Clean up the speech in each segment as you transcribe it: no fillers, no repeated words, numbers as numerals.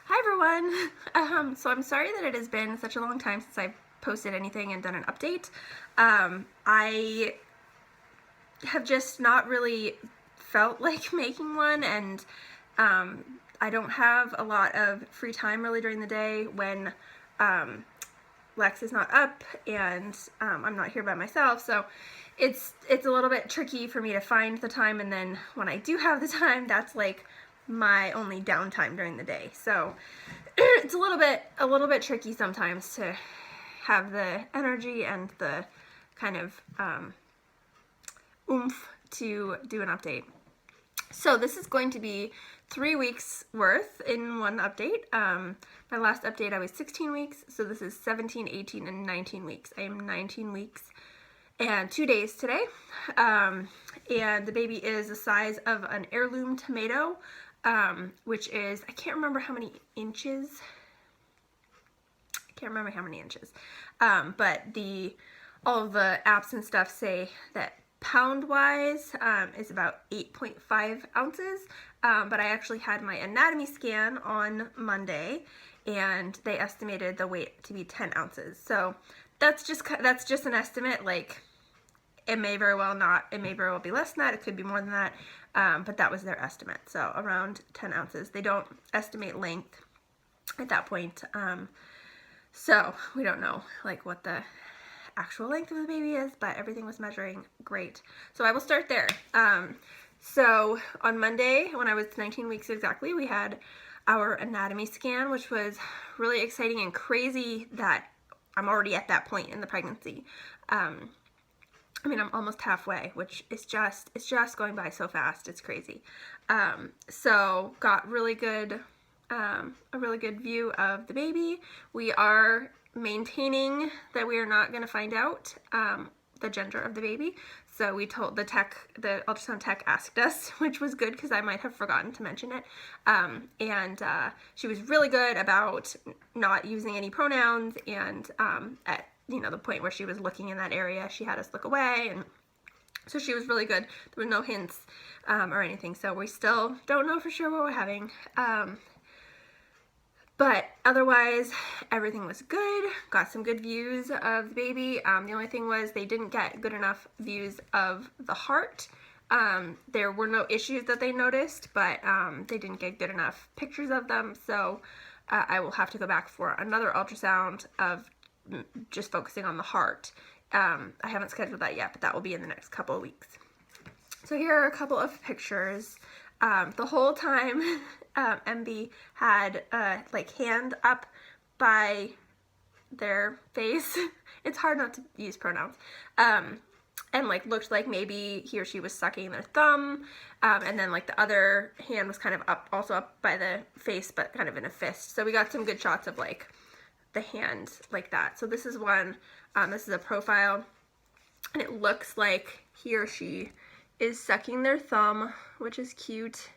Hi everyone! So I'm sorry that it has been such a long time since I've posted anything and done an update. I have just not really felt like making one, and I don't have a lot of free time really during the day when Lex is not up and I'm not here by myself, so it's a little bit tricky for me to find the time, and then when I do have the time, that's like my only downtime during the day. So it's a little bit tricky sometimes to have the energy and the kind of oomph to do an update. So this is going to be 3 weeks worth in one update. My last update I was 16 weeks, so this is 17, 18, and 19 weeks. I am 19 weeks and 2 days today. And the baby is the size of an heirloom tomato, which is, I can't remember how many inches. But all of the apps and stuff say that pound-wise is about 8.5 ounces, but I actually had my anatomy scan on Monday, and they estimated the weight to be 10 ounces. So that's just an estimate. Like, it may very well be less than that. It could be more than that, but that was their estimate. So around 10 ounces. They don't estimate length at that point. So we don't know like what the actual length of the baby is, but everything was measuring great. So I will start there. So on Monday, when I was 19 weeks exactly, we had our anatomy scan, which was really exciting and crazy that I'm already at that point in the pregnancy. I mean, I'm almost halfway, which is it's just going by so fast. It's crazy. So got really good, a really good view of the baby. We are maintaining that we are not going to find out the gender of the baby. So we told the ultrasound tech asked us, which was good because I might have forgotten to mention it. And she was really good about not using any pronouns, and at the point where she was looking in that area, she had us look away, and so she was really good. There were no hints or anything, so we still don't know for sure what we're having. But otherwise, everything was good. Got some good views of the baby. The only thing was they didn't get good enough views of the heart. There were no issues that they noticed, but they didn't get good enough pictures of them. So I will have to go back for another ultrasound of just focusing on the heart. I haven't scheduled that yet, but that will be in the next couple of weeks. So here are a couple of pictures. The whole time MB had like hand up by their face. It's hard not to use pronouns. And like looked like maybe he or she was sucking their thumb, and then like the other hand was kind of also up by the face, but kind of in a fist. So we got some good shots of like the hand like that. So this is one, this is a profile, and it looks like he or she is sucking their thumb, which is cute.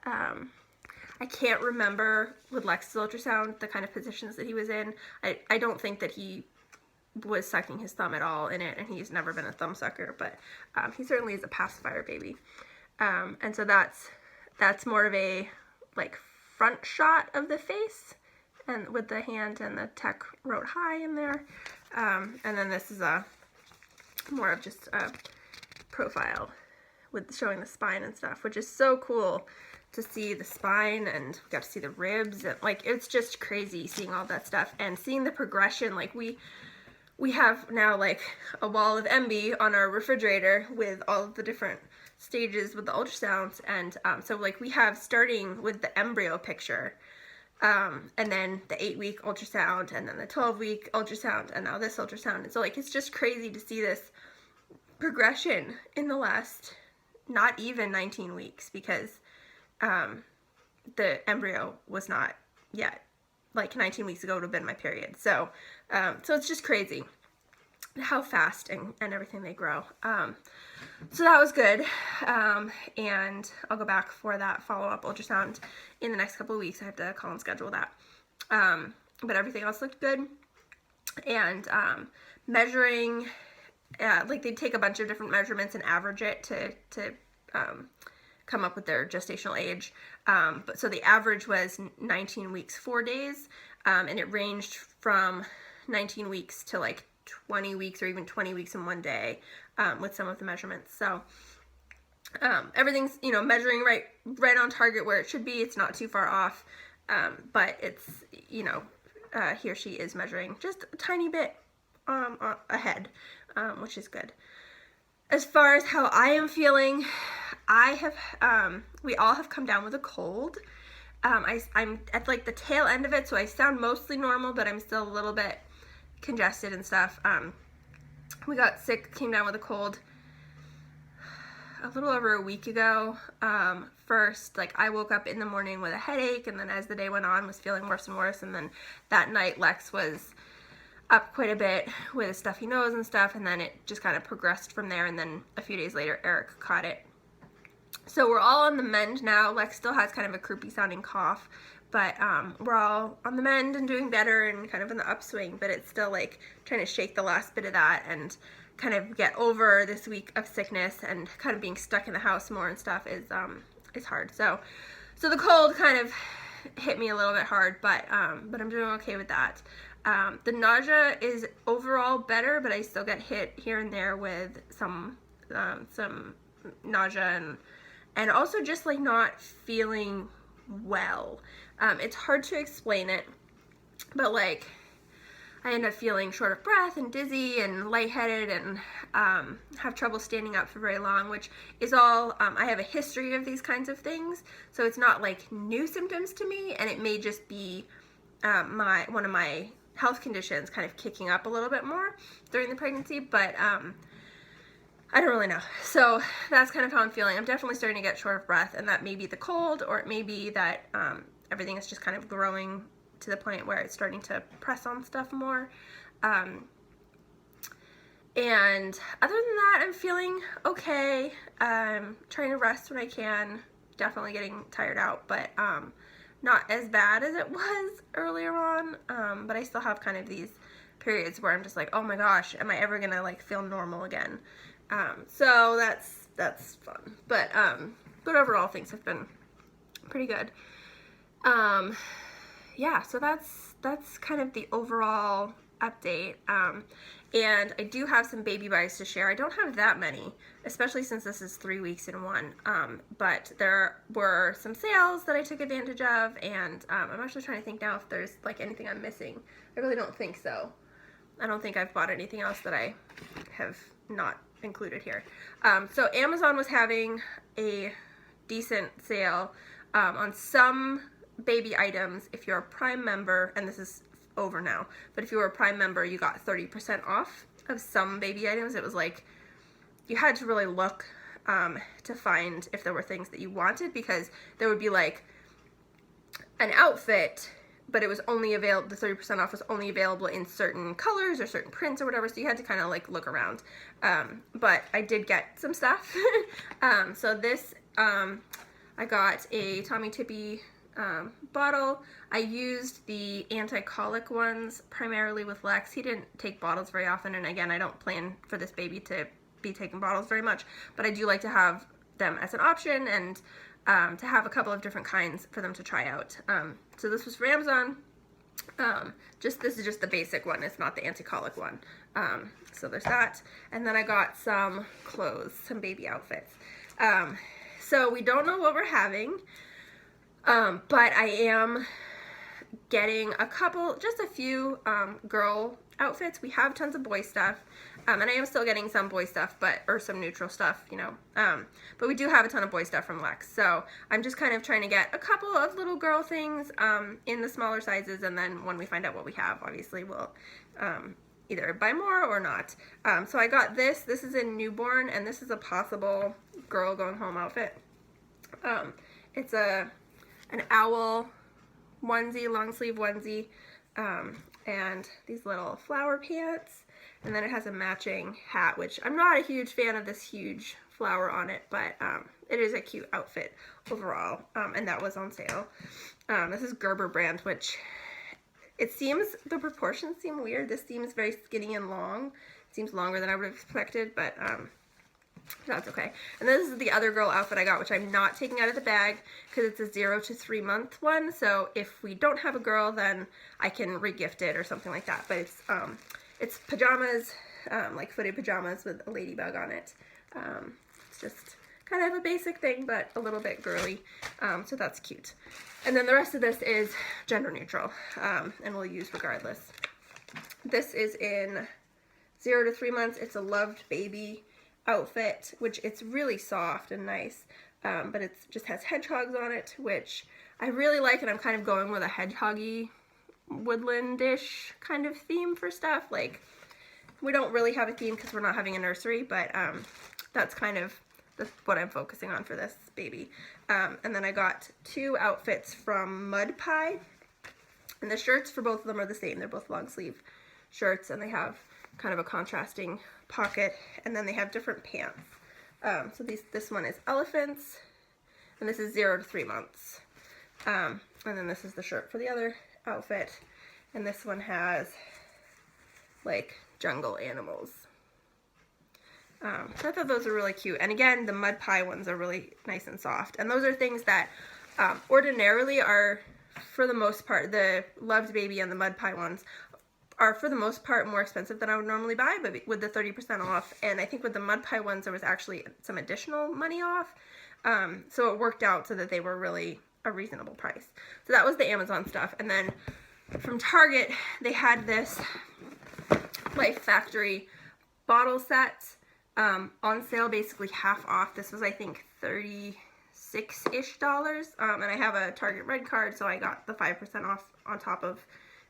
I can't remember with Lex's ultrasound the kind of positions that he was in. I don't think that he was sucking his thumb at all in it, and he's never been a thumb sucker, but he certainly is a pacifier baby. And so that's more of a like front shot of the face, and with the hand, and the tech wrote hi in there. And then this is more of just a profile with showing the spine and stuff, which is so cool to see the spine, and we got to see the ribs, and like it's just crazy seeing all that stuff and seeing the progression. Like we have now like a wall of MB on our refrigerator with all of the different stages with the ultrasounds, and so like we have starting with the embryo picture, and then the 8-week ultrasound, and then the 12-week ultrasound, and now this ultrasound. And so like it's just crazy to see this progression in the last not even 19 weeks, because the embryo was not yet, like 19 weeks ago would have been my period. So so it's just crazy how fast and everything they grow. So that was good, and I'll go back for that follow-up ultrasound in the next couple of weeks. I have to call and schedule that, but everything else looked good. And measuring, like they take a bunch of different measurements and average it to come up with their gestational age. But so the average was 19 weeks, 4 days, and it ranged from 19 weeks to like 20 weeks or even 20 weeks in 1 day with some of the measurements. So everything's, you know, measuring right on target where it should be. It's not too far off, but it's, you know, he or she is measuring just a tiny bit ahead, which is good. As far as how I am feeling, we all have come down with a cold. I'm at like the tail end of it, so I sound mostly normal, but I'm still a little bit congested and stuff. We got sick, came down with a cold a little over a week ago. First, like, I woke up in the morning with a headache, and then as the day went on was feeling worse and worse, and then that night Lex was up quite a bit with a stuffy nose and stuff, and then it just kind of progressed from there, and then a few days later Eric caught it. So we're all on the mend now. Lex still has kind of a croupy sounding cough, but we're all on the mend and doing better and kind of in the upswing, but it's still like trying to shake the last bit of that and kind of get over this week of sickness, and kind of being stuck in the house more and stuff is hard. So the cold kind of hit me a little bit hard, but I'm doing okay with that. The nausea is overall better, but I still get hit here and there with some nausea and also just like not feeling well. It's hard to explain it, but like I end up feeling short of breath and dizzy and lightheaded and have trouble standing up for very long, which is all, I have a history of these kinds of things, so it's not like new symptoms to me, and it may just be one of my health conditions kind of kicking up a little bit more during the pregnancy, but I don't really know. So that's kind of how I'm feeling. I'm definitely starting to get short of breath, and that may be the cold, or it may be that everything is just kind of growing to the point where it's starting to press on stuff more. And other than that, I'm feeling okay. I'm trying to rest when I can. Definitely getting tired out, but not as bad as it was earlier on. But I still have kind of these periods where I'm just like, oh my gosh, am I ever gonna like feel normal again? So that's fun. But overall things have been pretty good. Yeah, so that's kind of the overall update. And I do have some baby buys to share. I don't have that many, especially since this is 3 weeks in one. But there were some sales that I took advantage of, and I'm actually trying to think now if there's like anything I'm missing. I really don't think so. I don't think I've bought anything else that I have not included here. So Amazon was having a decent sale on some baby items. If you're a Prime member, and this is over now, but if you were a Prime member, you got 30% off of some baby items. It was like you had to really look to find if there were things that you wanted, because there would be like an outfit, but it was only available, the 30% off was only available in certain colors or certain prints or whatever, so you had to kind of like look around. But I did get some stuff. So this, I got a Tommy Tippy bottle. I used the anti-colic ones primarily with Lex. He didn't take bottles very often, and again, I don't plan for this baby to be taking bottles very much, but I do like to have them as an option, and to have a couple of different kinds for them to try out. So this was for Amazon. This is just the basic one. It's not the anti-colic one. So there's that. And then I got some clothes, some baby outfits. So we don't know what we're having, but I am getting just a few girl outfits. We have tons of boy stuff, and I am still getting some boy stuff, or some neutral stuff, you know, but we do have a ton of boy stuff from Lex, so I'm just kind of trying to get a couple of little girl things in the smaller sizes, and then when we find out what we have, obviously we'll either buy more or not. So I got this is in newborn, and this is a possible girl going home outfit. It's an owl onesie, long sleeve onesie, and these little flower pants, and then it has a matching hat, which I'm not a huge fan of this huge flower on it, but it is a cute outfit overall, and that was on sale. This is Gerber brand, which it seems, the proportions seem weird. This seems very skinny and long. It seems longer than I would have expected, but That's okay. And this is the other girl outfit I got, which I'm not taking out of the bag because it's a 0 to 3 month one. So if we don't have a girl, then I can regift it or something like that. But it's pajamas, like footed pajamas with a ladybug on it. It's just kind of a basic thing, but a little bit girly. So that's cute. And then the rest of this is gender neutral, and we'll use regardless. This is in 0 to 3 months. It's a loved baby outfit, which it's really soft and nice, but it just has hedgehogs on it, which I really like, and I'm kind of going with a hedgehoggy woodlandish kind of theme for stuff. Like, we don't really have a theme because we're not having a nursery, but that's kind of what I'm focusing on for this baby. And then I got 2 outfits from Mud Pie, and the shirts for both of them are the same. They're both long sleeve shirts, and they have kind of a contrasting pocket, and then they have different pants. So this one is elephants, and this is 0 to 3 months. And then this is the shirt for the other outfit, and this one has like jungle animals. So I thought those are really cute. And again, the Mud Pie ones are really nice and soft, and those are things that ordinarily are, for the most part, the Loved Baby and the Mud Pie ones are for the most part more expensive than I would normally buy, but with the 30% off, and I think with the Mud Pie ones there was actually some additional money off, so it worked out so that they were really a reasonable price. So that was the Amazon stuff. And then from Target they had this Life Factory bottle set on sale, basically half off. This was, I think, $36-ish, and I have a Target Red card, so I got the 5% off on top of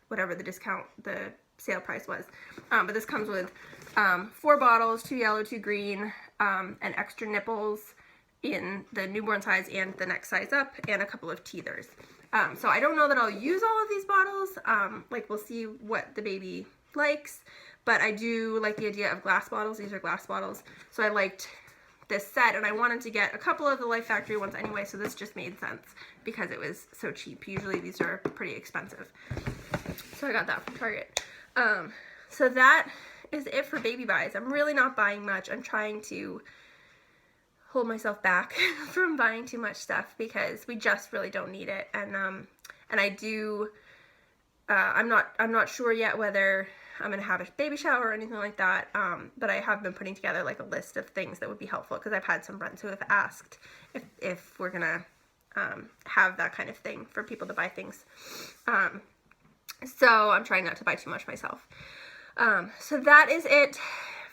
whatever the sale price was. But this comes with 4 bottles, 2 yellow, 2 green, and extra nipples in the newborn size and the next size up, and a couple of teethers. So I don't know that I'll use all of these bottles. Like, we'll see what the baby likes, but I do like the idea of glass bottles. These are glass bottles, so I liked this set, and I wanted to get a couple of the Life Factory ones anyway, so this just made sense because it was so cheap. Usually these are pretty expensive. So I got that from Target. So that is it for baby buys. I'm really not buying much. I'm trying to hold myself back from buying too much stuff because we just really don't need it. And I do, I'm not sure yet whether I'm gonna have a baby shower or anything like that, but I have been putting together like a list of things that would be helpful because I've had some friends who have asked if we're gonna have that kind of thing for people to buy things. So I'm trying not to buy too much myself. So that is it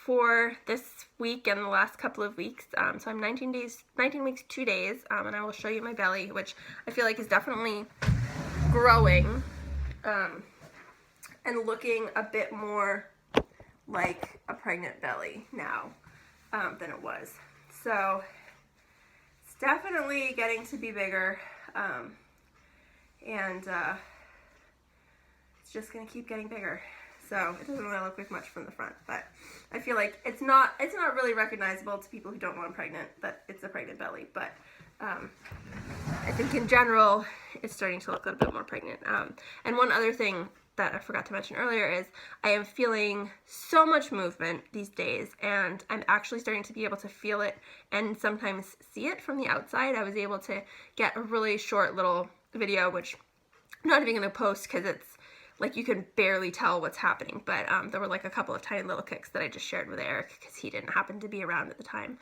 for this week and the last couple of weeks. So I'm 19 weeks, 2 days, and I will show you my belly, which I feel like is definitely growing, and looking a bit more like a pregnant belly now, than it was. So it's definitely getting to be bigger, and it's just gonna keep getting bigger. So it doesn't really look like much from the front, but I feel like it's not really recognizable to people who don't know I'm pregnant that it's a pregnant belly. But I think in general it's starting to look a little bit more pregnant. And one other thing that I forgot to mention earlier is I am feeling so much movement these days, and I'm actually starting to be able to feel it and sometimes see it from the outside. I was able to get a really short little video, which I'm not even going to post because it's like you can barely tell what's happening, but there were like a couple of tiny little kicks that I just shared with Eric because he didn't happen to be around at the time.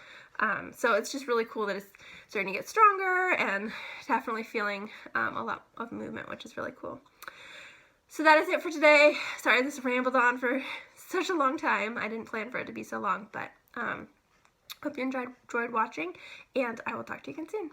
So it's just really cool that it's starting to get stronger and definitely feeling a lot of movement, which is really cool. So that is it for today. Sorry this rambled on for such a long time. I didn't plan for it to be so long, but hope you enjoyed watching, and I will talk to you again soon.